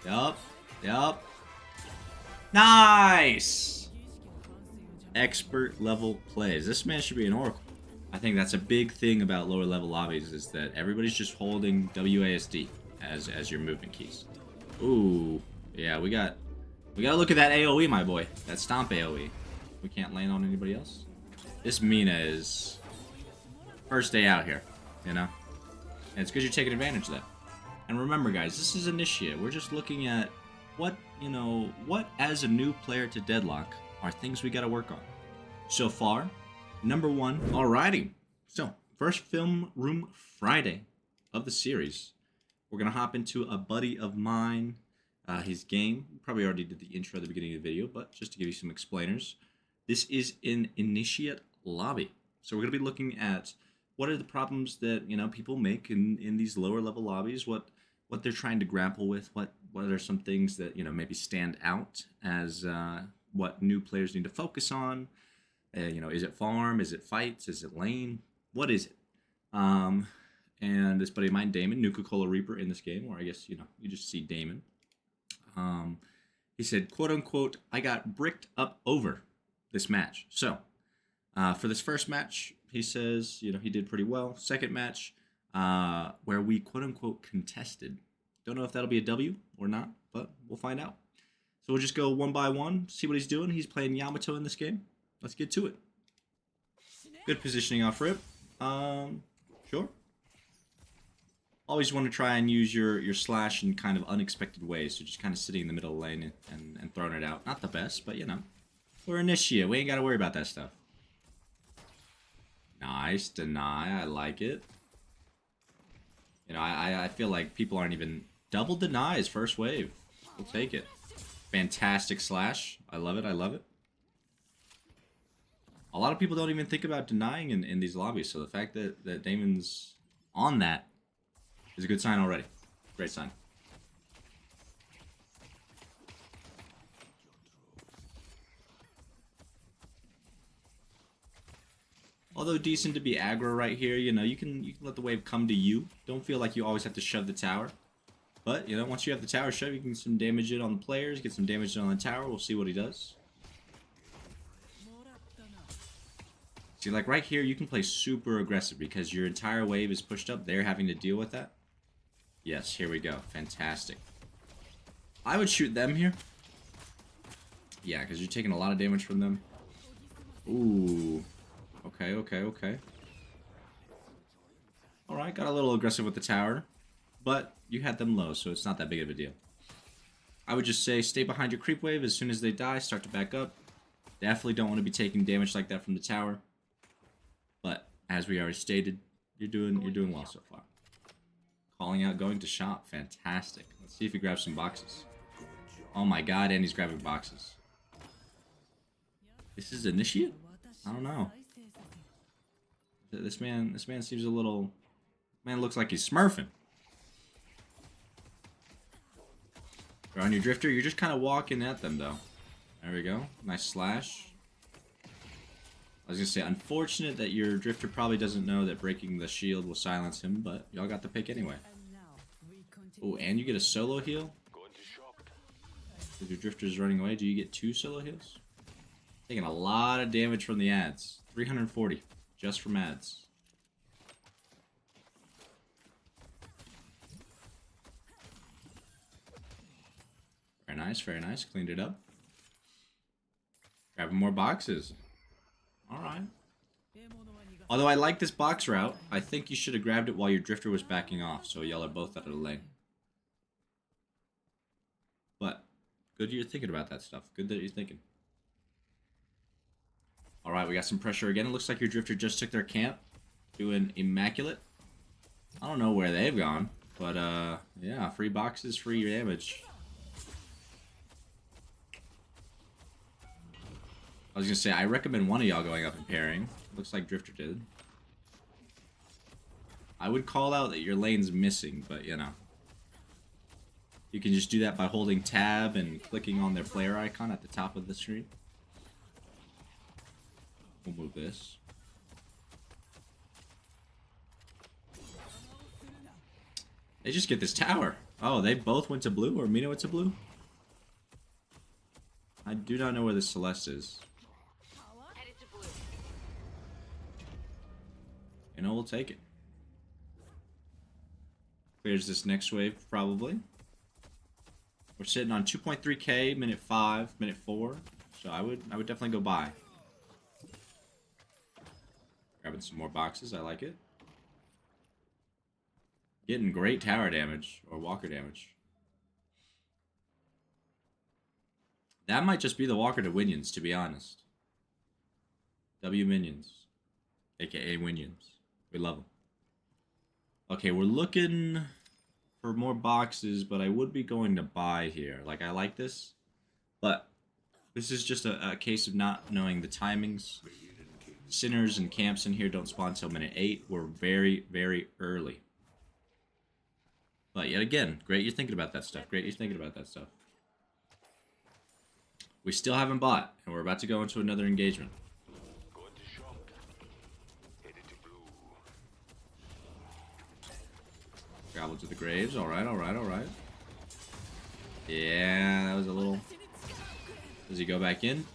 Yup. Yup. Nice! Expert level plays. This man should be an oracle. I think that's a big thing about lower level lobbies is that everybody's just holding WASD as your movement keys. Ooh. Yeah, we gotta look at that AoE, my boy. That stomp AoE. We can't land on anybody else. This Mina is first day out here, you know? And it's good you're taking advantage of that. And remember, guys, this is Initiate. We're just looking at what as a new player to Deadlock are things we gotta work on. So far, number one, alrighty. So, first film room Friday of the series. We're gonna hop into a buddy of mine, his game. Probably already did the intro at the beginning of the video, but just to give you some explainers. This is an Initiate lobby. So we're gonna be looking at what are the problems that, people make in these lower level lobbies, what they're trying to grapple with, what are some things that, maybe stand out as what new players need to focus on. Is it farm? Is it fights? Is it lane? What is it? And this buddy of mine, Damon, Nuka-Cola Reaper in this game, or I guess, you just see Damon. He said, quote unquote, I got bricked up over this match. So, for this first match, he says, he did pretty well. Second match, where we quote unquote contested. Don't know if that'll be a W or not, but we'll find out. So we'll just go one by one, see what he's doing. He's playing Yamato in this game. Let's get to it. Good positioning off rip. Sure. Always want to try and use your slash in kind of unexpected ways. So just kind of sitting in the middle of the lane and throwing it out. Not the best, but we're Initiate. We ain't got to worry about that stuff. Nice. Deny. I like it. I feel like people aren't even... Double denies first wave. We'll take it. Fantastic slash. I love it. I love it. A lot of people don't even think about denying in these lobbies. So the fact that Damon's on that is a good sign already. Great sign. Although decent to be aggro right here, you can let the wave come to you. Don't feel like you always have to shove the tower. But, once you have the tower shoved, you can get some damage in on the players, get some damage in on the tower. We'll see what he does. See, like right here, you can play super aggressive because your entire wave is pushed up. They're having to deal with that. Yes, here we go. Fantastic. I would shoot them here. Yeah, because you're taking a lot of damage from them. Ooh. Okay. Alright, got a little aggressive with the tower. But you had them low, so it's not that big of a deal. I would just say stay behind your creep wave. As soon as they die, start to back up. Definitely don't want to be taking damage like that from the tower. But, as we already stated, you're doing well so far. Calling out, going to shop. Fantastic. Let's see if he grabs some boxes. Oh my god, and he's grabbing boxes. This is Initiate? I don't know. This man seems a little... Man looks like he's smurfing. You're on your drifter. You're just kind of walking at them, though. There we go. Nice slash. I was going to say, unfortunate that your drifter probably doesn't know that breaking the shield will silence him, but y'all got the pick anyway. Oh, and you get a solo heal? If your drifter's running away, do you get 2 solo heals? Taking a lot of damage from the ads. 340 just from ads. Very nice, very nice. Cleaned it up. Grabbing more boxes. Alright. Although I like this box route, I think you should have grabbed it while your drifter was backing off, so y'all are both out of the lane. But, good you're thinking about that stuff. Good that you're thinking. Alright, we got some pressure again. It looks like your drifter just took their camp. Doing immaculate. I don't know where they've gone, but yeah, free boxes, free damage. I was gonna say, I recommend one of y'all going up and pairing. Looks like Drifter did. I would call out that your lane's missing, but you know. You can just do that by holding tab and clicking on their player icon at the top of the screen. We'll move this. They just get this tower. Oh, they both went to blue, or Mina went to blue? I do not know where the Celeste is. You know, we'll take it. Clears this next wave, probably. We're sitting on 2.3k, minute 5, minute 4. So I would definitely go buy. Grabbing some more boxes, I like it. Getting great tower damage, or walker damage. That might just be the walker to Winions, to be honest. W Minions. AKA Winions. We love them. Okay, we're looking for more boxes, but I would be going to buy here. Like, I like this, but this is just a case of not knowing the timings. Sinners and camps in here don't spawn until minute 8. We're very, very early. But yet again, great you're thinking about that stuff. Great you're thinking about that stuff. We still haven't bought, and we're about to go into another engagement. Travel to the graves. Alright, alright, alright. Yeah, that was a little... Does he go back in?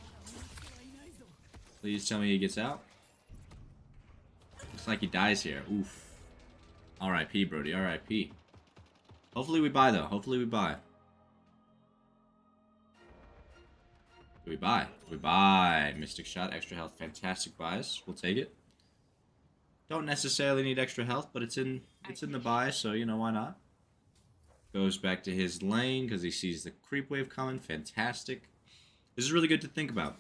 Please tell me he gets out. Looks like he dies here. Oof. R.I.P. Brody, R.I.P. Hopefully we buy, though. Hopefully we buy. We buy. We buy. Mystic Shot, extra health, fantastic buys. We'll take it. Don't necessarily need extra health, but it's in the buy, so you know, why not? Goes back to his lane because he sees the creep wave coming. Fantastic. This is really good to think about.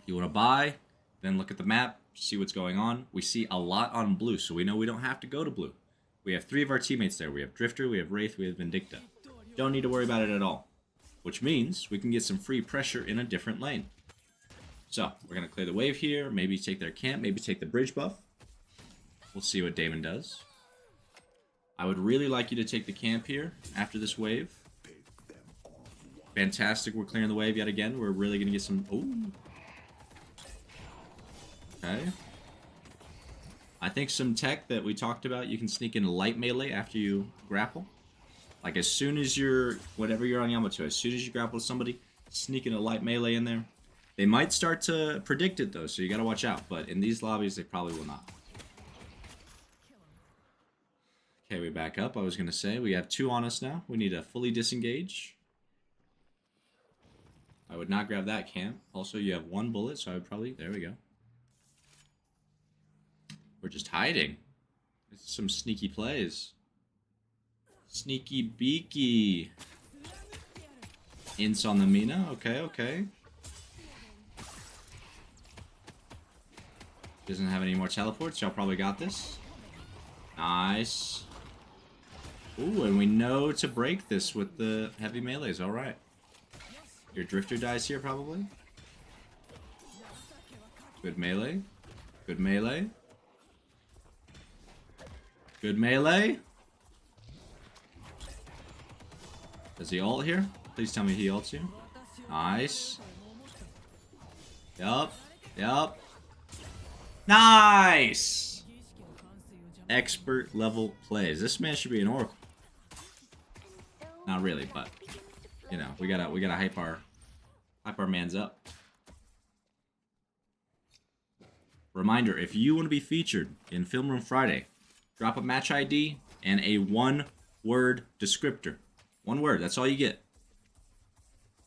You want to buy, then look at the map, see what's going on. We see a lot on blue, so we know we don't have to go to blue. We have 3 of our teammates there. We have Drifter, we have Wraith, we have Vindicta. Don't need to worry about it at all. Which means we can get some free pressure in a different lane. So, we're going to clear the wave here, maybe take their camp, maybe take the bridge buff. We'll see what Damon does. I would really like you to take the camp here after this wave. Fantastic, we're clearing the wave yet again. We're really going to get some... Ooh. Okay. I think some tech that we talked about, you can sneak in light melee after you grapple. Like as soon as you're, whatever you're on Yamato, as soon as you grapple somebody, sneak in a light melee in there. They might start to predict it though, so you gotta watch out. But in these lobbies, they probably will not. Okay, we back up. I was gonna say, we have 2 on us now. We need to fully disengage. I would not grab that camp. Also, you have 1 bullet, so I would probably, there we go. We're just hiding. This is some sneaky plays. Sneaky beaky. Ints on the Mina. Okay, okay. Doesn't have any more teleports. Y'all probably got this. Nice. Ooh, and we know to break this with the heavy melees. Alright. Your Drifter dies here, probably. Good melee. Good melee. Good melee. Does he ult here? Please tell me he ults you. Nice. Yup. Yup. Nice! Expert level plays. This man should be an oracle. Not really, but you know, we gotta hype our mans up. Reminder, if you want to be featured in Film Room Friday, drop a match ID and a 1-word descriptor. 1 word, that's all you get.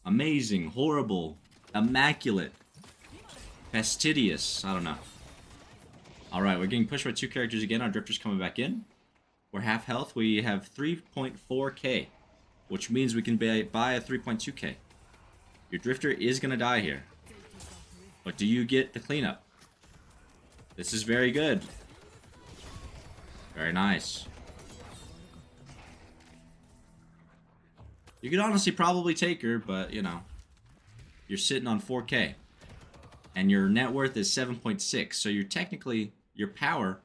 Amazing, horrible, immaculate, fastidious, I don't know. Alright, we're getting pushed by 2 characters again. Our Drifter's coming back in. We're half health. We have 3.4k, which means we can buy a 3.2k. Your Drifter is going to die here. But do you get the cleanup? This is very good. Very nice. You could honestly probably take her, but, you know, you're sitting on 4k. And your net worth is 7.6, so you're technically, your power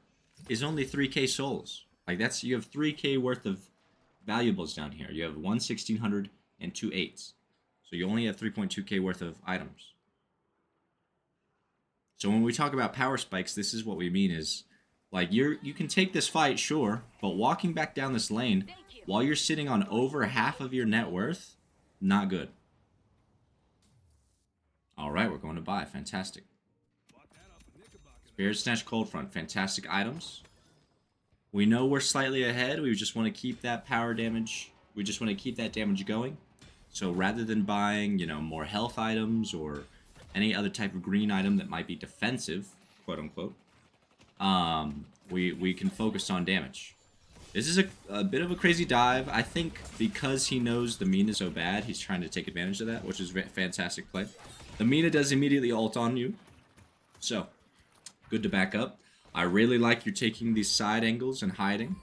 is only 3k souls. Like that's, you have 3k worth of valuables down here. You have 1 1600 and 2 8s. So you only have 3.2k worth of items. So when we talk about power spikes, this is what we mean is, like, you can take this fight, sure, but walking back down this lane while you're sitting on over half of your net worth, not good. Alright, we're going to buy. Fantastic. Spirit Snatch, Cold Front. Fantastic items. We know we're slightly ahead. We just want to keep that power damage. We just want to keep that damage going. So rather than buying, you know, more health items or any other type of green item that might be defensive, quote unquote, we can focus on damage. This is a bit of a crazy dive. I think because he knows the Mina is so bad, he's trying to take advantage of that, which is fantastic play. The Mina does immediately ult on you, so good to back up. I really like you're taking these side angles and hiding.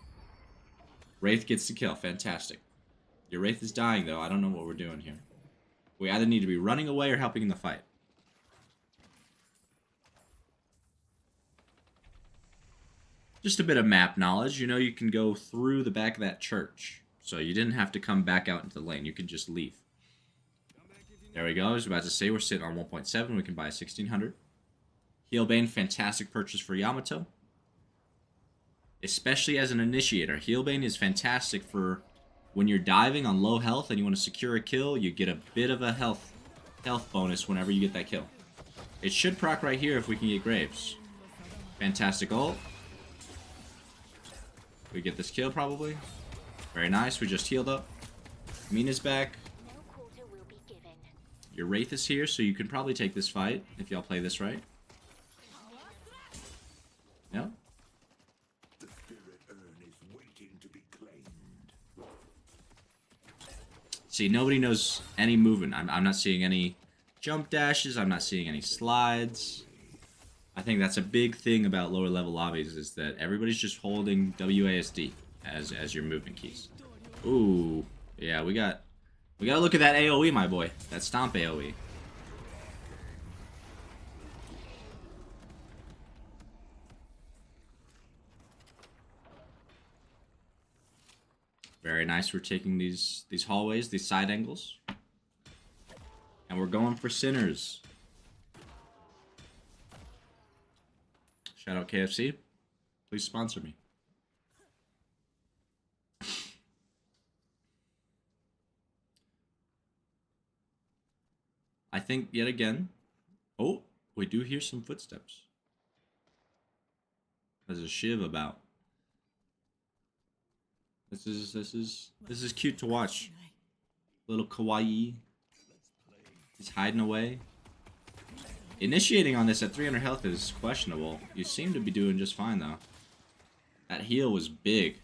Wraith gets the kill. Fantastic. Your Wraith is dying, though. I don't know what we're doing here. We either need to be running away or helping in the fight. Just a bit of map knowledge. You know you can go through the back of that church. So you didn't have to come back out into the lane. You can just leave. There we go. I was about to say we're sitting on 1.7. We can buy a 1600. Healbane, fantastic purchase for Yamato. Especially as an initiator. Healbane is fantastic for when you're diving on low health and you want to secure a kill. You get a bit of a health bonus whenever you get that kill. It should proc right here if we can get Graves. Fantastic ult. We get this kill probably. Very nice. We just healed up. Mina's back. Your Wraith is here, so you can probably take this fight if y'all play this right. Yeah. The spirit urn is waiting to be claimed. See, nobody knows any movement. I'm not seeing any jump dashes. I'm not seeing any slides. I think that's a big thing about lower level lobbies is that everybody's just holding WASD as your movement keys. Ooh, yeah, we gotta look at that AoE, my boy. That stomp AoE. Very nice. We're taking these hallways, these side angles, and we're going for sinners. Shout out KFC. Please sponsor me. I think yet again. Oh, we do hear some footsteps. There's a Shiv about. This is cute to watch. Little kawaii. He's hiding away. Initiating on this at 300 health is questionable. You seem to be doing just fine though. That heal was big.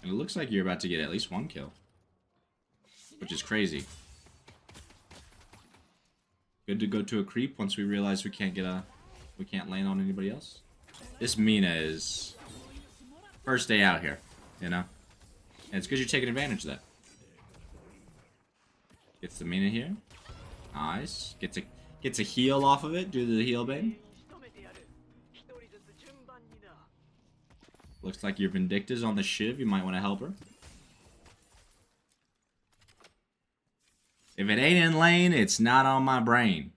And it looks like you're about to get at least one kill. Which is crazy. Good to go to a creep once we realize we can't lane on anybody else. This Mina is first day out here, you know? And it's good you're taking advantage of that. Gets the Mina here. Nice. Gets a heal off of it due to the heal bane. Looks like your Vindicta's on the Shiv. You might want to help her. If it ain't in lane, it's not on my brain.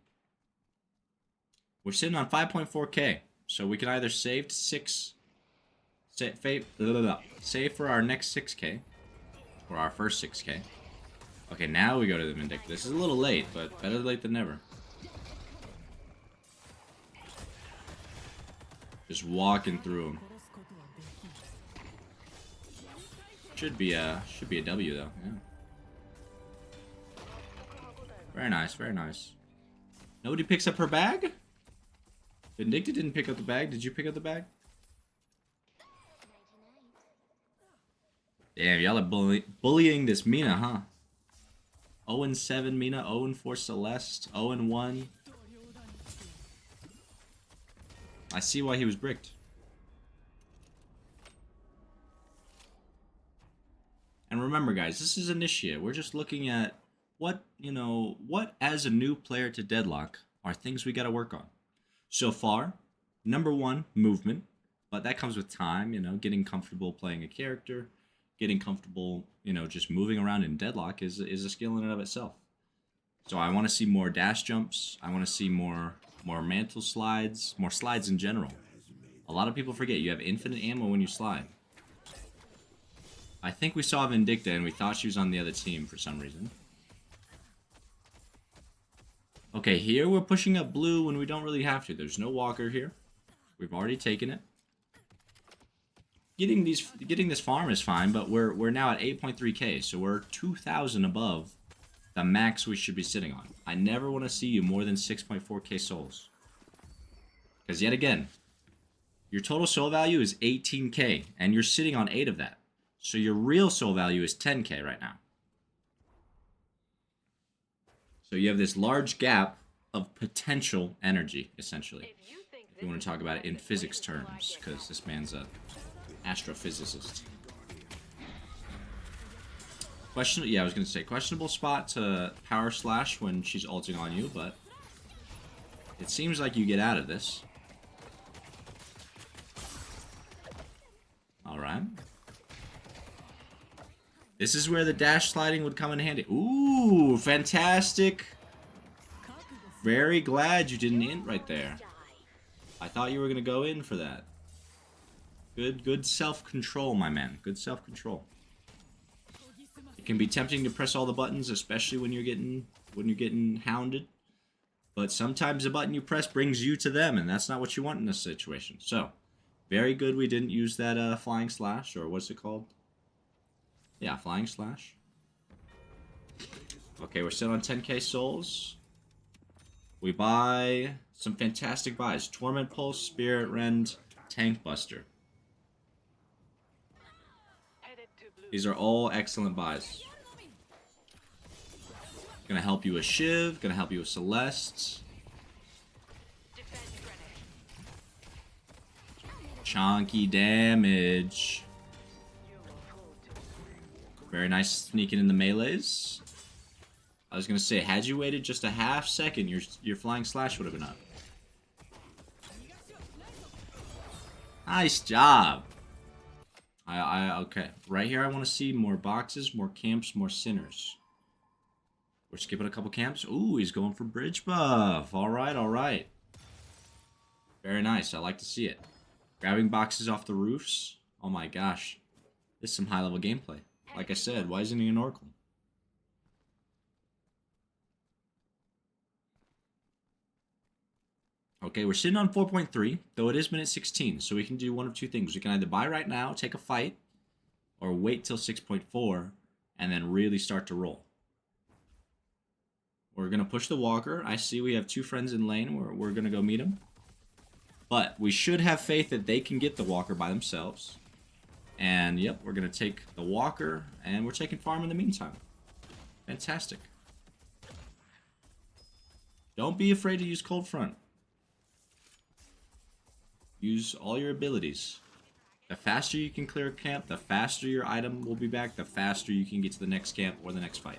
We're sitting on 5.4k. So we can either save to 6... Save for our next 6k. Or our first 6k. Okay, now we go to the Vindicta. This is a little late, but better late than never. Just walking through them. Should be a W though. Yeah. Very nice, very nice. Nobody picks up her bag? Vindicta didn't pick up the bag. Did you pick up the bag? Damn, y'all are bullying this Mina, huh? 0-7 Mina, 0-4 Celeste, 0-1. I see why he was bricked. And remember, guys, this is Initiate. We're just looking at what as a new player to Deadlock are things we got to work on. So far, number one, movement. But that comes with time, getting comfortable playing a character. Getting comfortable, just moving around in Deadlock is a skill in and of itself. So I want to see more dash jumps. I want to see more mantle slides, more slides in general. A lot of people forget you have infinite ammo when you slide. I think we saw Vindicta and we thought she was on the other team for some reason. Okay, here we're pushing up blue when we don't really have to. There's no walker here. We've already taken it. Getting this farm is fine, but we're now at 8.3k, so we're 2,000 above the max we should be sitting on. I never want to see you more than 6.4k souls. Because yet again, your total soul value is 18k, and you're sitting on 8 of that. So your real soul value is 10k right now. So you have this large gap of potential energy, essentially. If you want to talk about it in physics terms, because this man's a astrophysicist. Yeah, I was going to say, questionable spot to power slash when she's ulting on you, but it seems like you get out of this. Alright. This is where the dash sliding would come in handy. Ooh, fantastic. Very glad you didn't int right there. I thought you were going to go in for that. Good self-control, my man. Good self-control. It can be tempting to press all the buttons, especially when you're getting hounded. But sometimes the button you press brings you to them, and that's not what you want in this situation. So, very good we didn't use that flying slash, or what's it called? Yeah, flying slash. Okay, we're still on 10k souls. We buy some fantastic buys. Torment Pulse, Spirit Rend, Tank Buster. These are all excellent buys. Gonna help you with Shiv, gonna help you with Celeste. Chunky damage. Very nice sneaking in the melees. I was gonna say, had you waited just a half second, your flying slash would have been up. Nice job. Okay. Right here, I want to see more boxes, more camps, more sinners. We're skipping a couple camps. Ooh, he's going for bridge buff. All right, all right. Very nice. I like to see it. Grabbing boxes off the roofs. Oh my gosh. This is some high-level gameplay. Like I said, why isn't he an Oracle? Okay, we're sitting on 4.3, though it is minute 16, so we can do one of two things. We can either buy right now, take a fight, or wait till 6.4, and then really start to roll. We're going to push the walker. I see we have two friends in lane. We're going to go meet them. But we should have faith that they can get the walker by themselves. And, yep, we're going to take the walker, and we're taking farm in the meantime. Fantastic. Don't be afraid to use Cold Front. Use all your abilities. The faster you can clear a camp, the faster your item will be back, the faster you can get to the next camp or the next fight.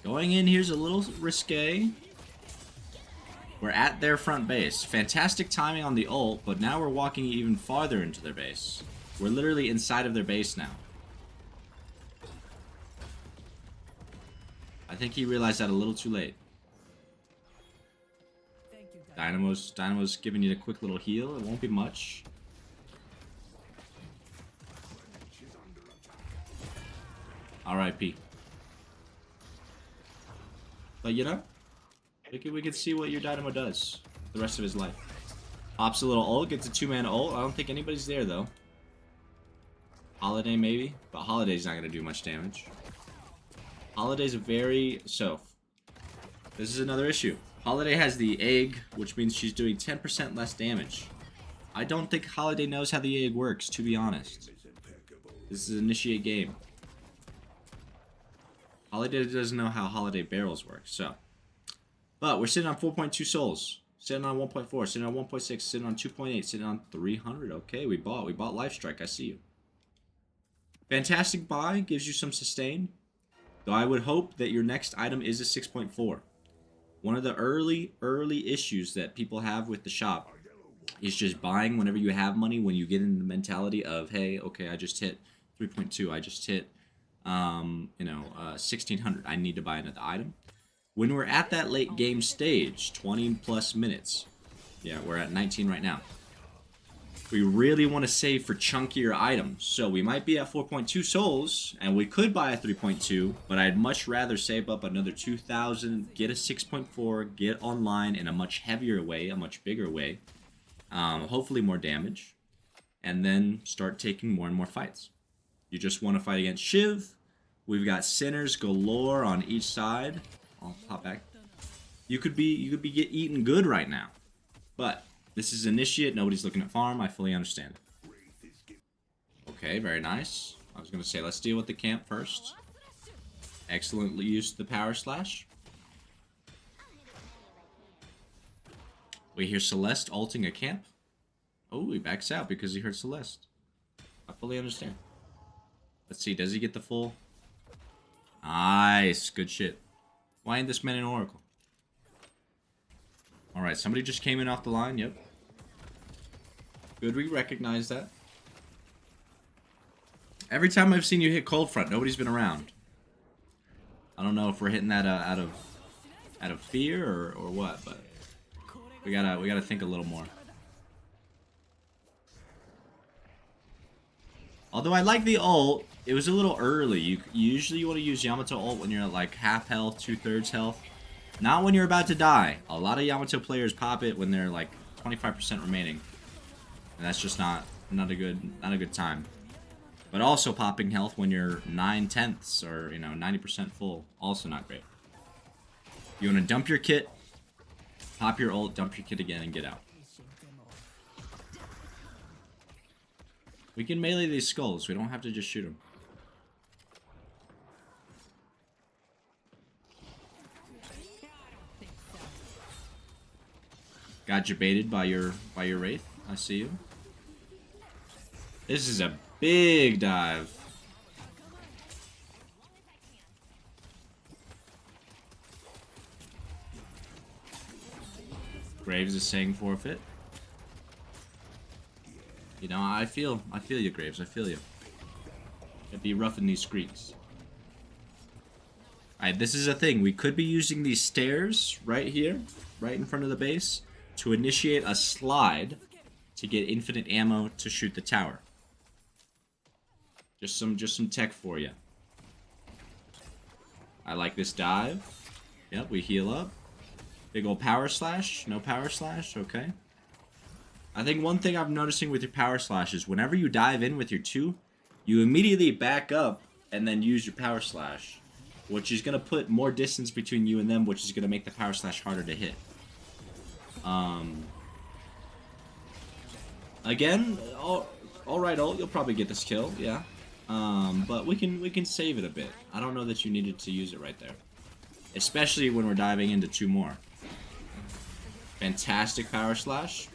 Going in here's a little risque. We're at their front base. Fantastic timing on the ult, but now we're walking even farther into their base. We're literally inside of their base now. I think he realized that a little too late. Dynamo's giving you a quick little heal. It won't be much. R.I.P. But you know, we could see what your Dynamo does the rest of his life. Pops a little ult, gets a 2-man ult. I don't think anybody's there though. Holiday maybe, but Holiday's not gonna do much damage. Holiday's so this is another issue. Holiday has the egg, which means she's doing 10% less damage. I don't think Holiday knows how the egg works, to be honest. This is initiate game. Holiday doesn't know how Holiday barrels work, so. But we're sitting on 4.2 souls. Sitting on 1.4, sitting on 1.6, sitting on 2.8, sitting on 300. Okay, we bought Life Strike, I see you. Fantastic buy, gives you some sustain. Though I would hope that your next item is a 6.4. One of the early issues that people have with the shop is just buying whenever you have money, when you get in the mentality of, hey, okay, I just hit 3.2, I just hit 1600. I need to buy another item. When we're at that late game stage, 20 plus minutes. Yeah, we're at 19 right now. We really want to save for chunkier items. So we might be at 4.2 souls, and we could buy a 3.2, but I'd much rather save up another 2,000, get a 6.4, get online in a much heavier way, a much bigger way. Hopefully more damage. And then start taking more and more fights. You just want to fight against Shiv. We've got sinners galore on each side. I'll hop back. You could be get eaten good right now. But this is Initiate. Nobody's looking at farm. I fully understand. Okay, very nice. I was going to say, let's deal with the camp first. Excellent use of the power slash. We hear Celeste ulting a camp. Oh, he backs out because he heard Celeste. I fully understand. Let's see, does he get the full? Nice, good shit. Why ain't this man an Oracle? Alright, somebody just came in off the line, yep. Good, we recognize that. Every time I've seen you hit cold front, nobody's been around. I don't know if we're hitting that out of fear or what, but we gotta think a little more. Although I like the ult, it was a little early. You usually want to use Yamato ult when you're at like half health, 2/3 health. Not when you're about to die. A lot of Yamato players pop it when they're like 25% remaining. And that's just not a good time. But also popping health when you're 9/10 or 90% full. Also not great. You want to dump your kit, pop your ult, dump your kit again, and get out. We can melee these skulls. We don't have to just shoot them. Got you baited by your wraith. I see you. This is a big dive. Graves is saying forfeit. I feel you, Graves. I feel you. It'd be rough in these streets. Alright, this is a thing. We could be using these stairs right here, right in front of the base, to initiate a slide to get infinite ammo to shoot the tower. Just some tech for you. I like this dive. Yep, we heal up. Big old power slash. No power slash. Okay. I think one thing I'm noticing with your power slash is whenever you dive in with your 2, you immediately back up and then use your power slash, which is going to put more distance between you and them, which is going to make the power slash harder to hit. Again, alright ult, you'll probably get this kill, yeah. But we can save it a bit. I don't know that you needed to use it right there. Especially when we're diving into 2 more. Fantastic power slash.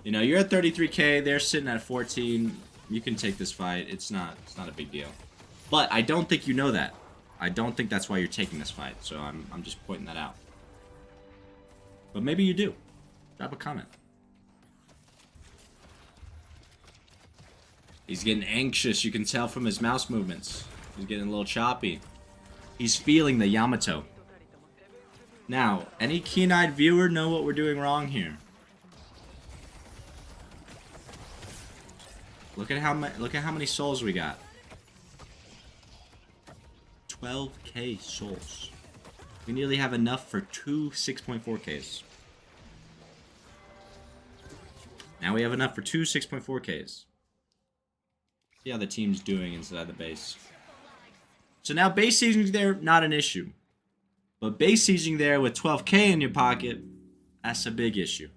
You're at 33k, they're sitting at 14. You can take this fight. It's not a big deal. But I don't think you know that. I don't think that's why you're taking this fight. So I'm just pointing that out. But maybe you do. Drop a comment. He's getting anxious. You can tell from his mouse movements. He's getting a little choppy. He's feeling the Yamato. Now, any keen-eyed viewer know what we're doing wrong here? Look at how many souls we got. 12k souls. We nearly have enough for 2 6.4ks. Now we have enough for 2 6.4ks. See how the team's doing inside the base. So now base sieging there, not an issue. But base sieging there with 12k in your pocket, that's a big issue.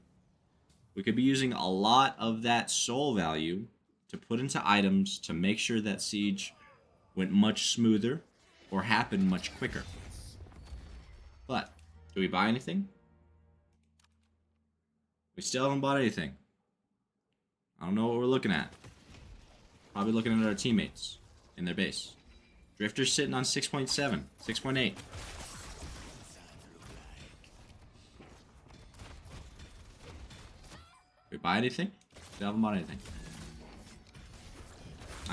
We could be using a lot of that soul value to put into items to make sure that siege went much smoother or happened much quicker. But, do we buy anything? We still haven't bought anything. I don't know what we're looking at. Probably looking at our teammates in their base. Drifter's sitting on 6.7, 6.8. We buy anything? Still haven't bought anything.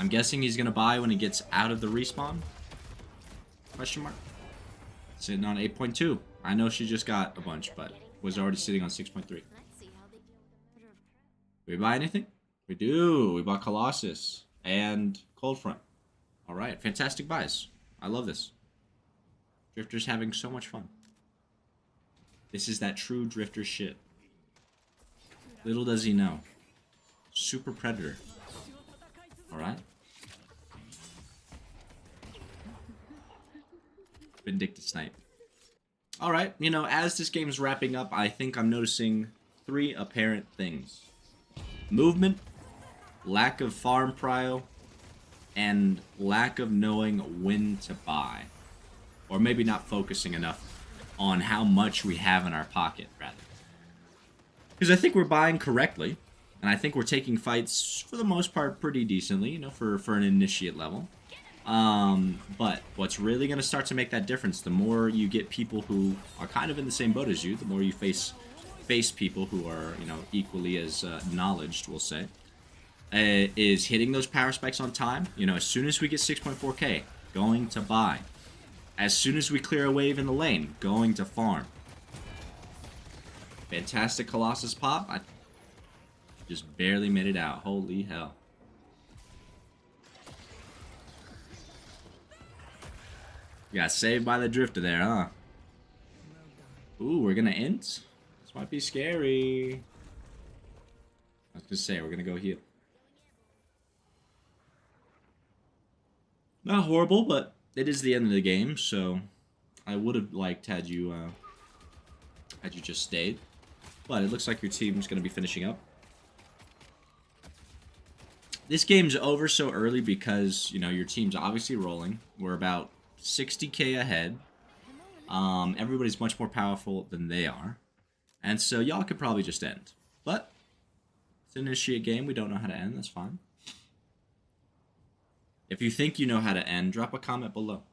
I'm guessing he's gonna buy when he gets out of the respawn. Question mark. Sitting on 8.2. I know she just got a bunch, but was already sitting on 6.3. Did we buy anything? We do. We bought Colossus and Coldfront. All right, fantastic buys. I love this. Drifter's having so much fun. This is that true Drifter shit. Little does he know. Super Predator. Alright. Vindictive Snipe. Alright, you know, as this game's wrapping up, I think I'm noticing 3 apparent things. Movement, lack of farm prio, and lack of knowing when to buy. Or maybe not focusing enough on how much we have in our pocket, rather. Because I think we're buying correctly, and I think we're taking fights, for the most part, pretty decently, you know, for an initiate level. But what's really going to start to make that difference, the more you get people who are kind of in the same boat as you, the more you face people who are, you know, equally as knowledged, we'll say, is hitting those power spikes on time. You know, as soon as we get 6.4k, going to buy. As soon as we clear a wave in the lane, going to farm. Fantastic Colossus pop. I just barely made it out. Holy hell. You got saved by the Drifter there, huh? Ooh, we're gonna int? This might be scary. I was gonna say, we're gonna go heal. Not horrible, but it is the end of the game, so I would have liked had you just stayed. But it looks like your team's going to be finishing up. This game's over so early because, you know, your team's obviously rolling. We're about 60k ahead. Everybody's much more powerful than they are. And so y'all could probably just end. But it's an initiate game. We don't know how to end. That's fine. If you think you know how to end, drop a comment below.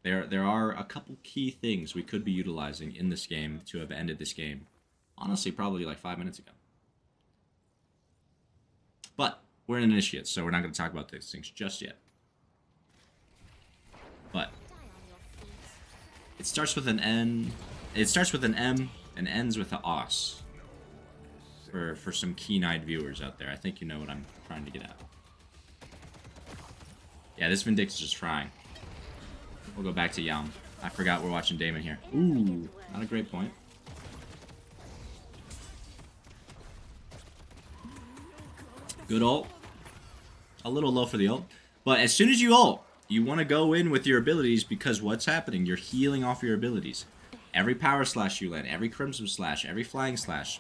There are a couple key things we could be utilizing in this game to have ended this game. Honestly, probably like 5 minutes ago. But we're an initiate, so we're not going to talk about these things just yet. But it starts with an N. It starts with an M and ends with an OS. For some keen-eyed viewers out there, I think you know what I'm trying to get at. Yeah, this Vindict's just frying. We'll go back to Yam. I forgot we're watching Damon here. Ooh, not a great point. Good ult. A little low for the ult. But as soon as you ult, you want to go in with your abilities because what's happening? You're healing off your abilities. Every power slash you land, every crimson slash, every flying slash.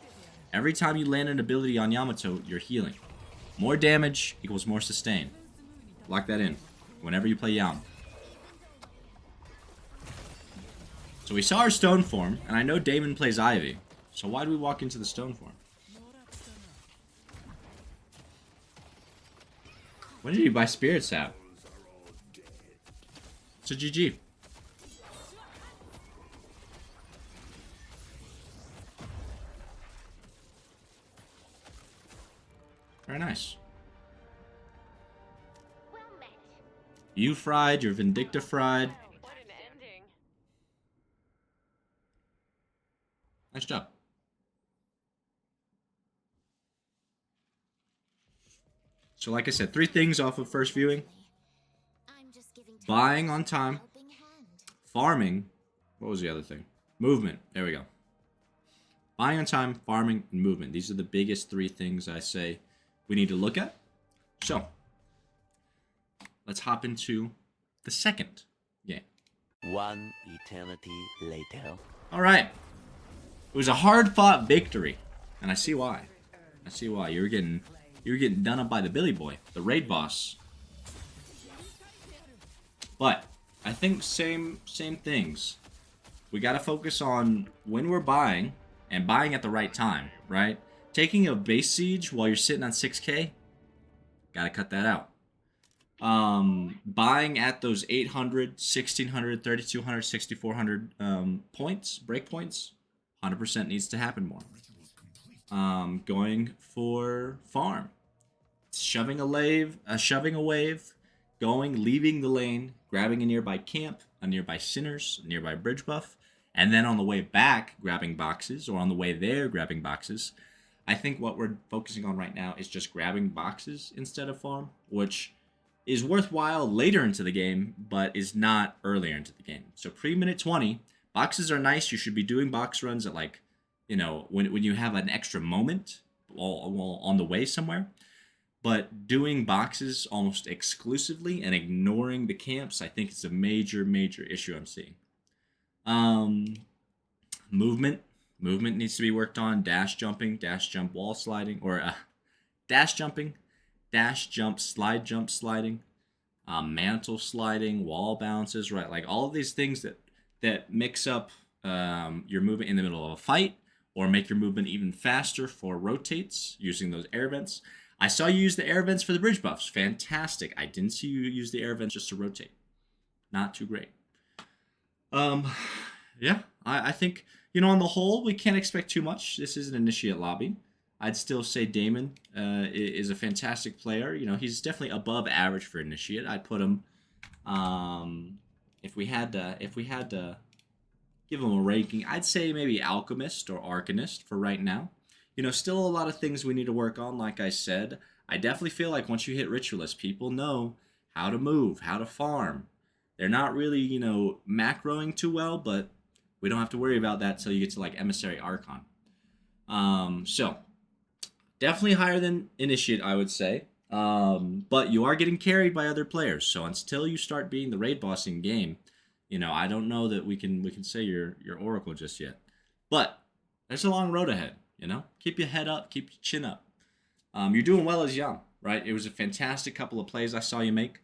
Every time you land an ability on Yamato, you're healing. More damage equals more sustain. Lock that in whenever you play Yam. So we saw our stone form, and I know Damon plays Ivy. So why do we walk into the stone form? When did you buy Spirit Sap? It's a GG. Very nice. You fried, your Vindicta fried. What an ending. Nice job. So like I said, 3 things off of first viewing. Buying on time. Farming. What was the other thing? Movement. There we go. Buying on time, farming, and movement. These are the biggest 3 things I say we need to look at. So, let's hop into the second game. One eternity later. Alright. It was a hard-fought victory. And I see why. I see why. You were getting done up by the Billy Boy, the raid boss. But I think same things. We gotta focus on when we're buying and buying at the right time, right? Taking a base siege while you're sitting on 6k, gotta cut that out. Buying at those 800, 1600, 3200, 6400 points, break points, 100% needs to happen more. Going for farm. shoving a wave, going, leaving the lane, grabbing a nearby camp, a nearby sinners, a nearby bridge buff, and then on the way back, grabbing boxes, or on the way there, grabbing boxes. I think what we're focusing on right now is just grabbing boxes instead of farm, which is worthwhile later into the game, but is not earlier into the game. So pre-minute 20, boxes are nice. You should be doing box runs at like, when you have an extra moment while on the way somewhere. But doing boxes almost exclusively and ignoring the camps, I think is a major, major issue I'm seeing. Movement needs to be worked on. Dash jumping, dash jump, wall sliding, or dash jumping, dash jump, sliding, mantle sliding, wall bounces, right? Like all of these things that mix up your movement in the middle of a fight, or make your movement even faster for rotates using those air vents. I saw you use the air vents for the bridge buffs. Fantastic. I didn't see you use the air vents just to rotate. Not too great. Yeah, I think, on the whole, we can't expect too much. This is an initiate lobby. I'd still say Damon is a fantastic player. He's definitely above average for initiate. I'd put him, if we had to give him a ranking, I'd say maybe Alchemist or Arcanist for right now. Still a lot of things we need to work on, like I said. I definitely feel like once you hit Ritualist, people know how to move, how to farm. They're not really, macroing too well, but we don't have to worry about that until you get to, like, Emissary Archon. So, definitely higher than Initiate, I would say. But you are getting carried by other players, so until you start being the raid boss in game, I don't know that we can say you're Oracle just yet. But there's a long road ahead. Keep your head up, keep your chin up. You're doing well as young, right? It was a fantastic couple of plays I saw you make.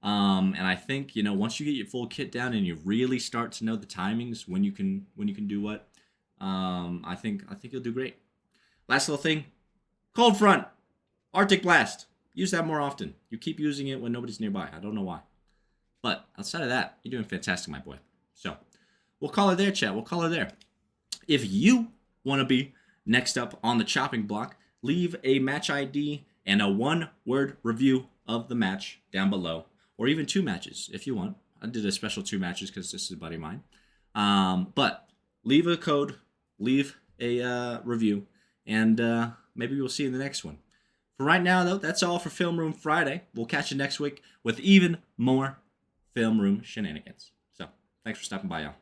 And I think, once you get your full kit down and you really start to know the timings, when you can do what, I think you'll do great. Last little thing, Cold Front, Arctic Blast. Use that more often. You keep using it when nobody's nearby. I don't know why. But outside of that, you're doing fantastic, my boy. So we'll call it there, chat. We'll call it there. If you want to be next up on the chopping block, leave a match ID and a one-word review of the match down below, or even 2 matches if you want. I did a special 2 matches because this is a buddy of mine. But leave a code, leave a review, and maybe we'll see you in the next one. For right now, though, that's all for Film Room Friday. We'll catch you next week with even more Film Room shenanigans. So, thanks for stopping by, y'all.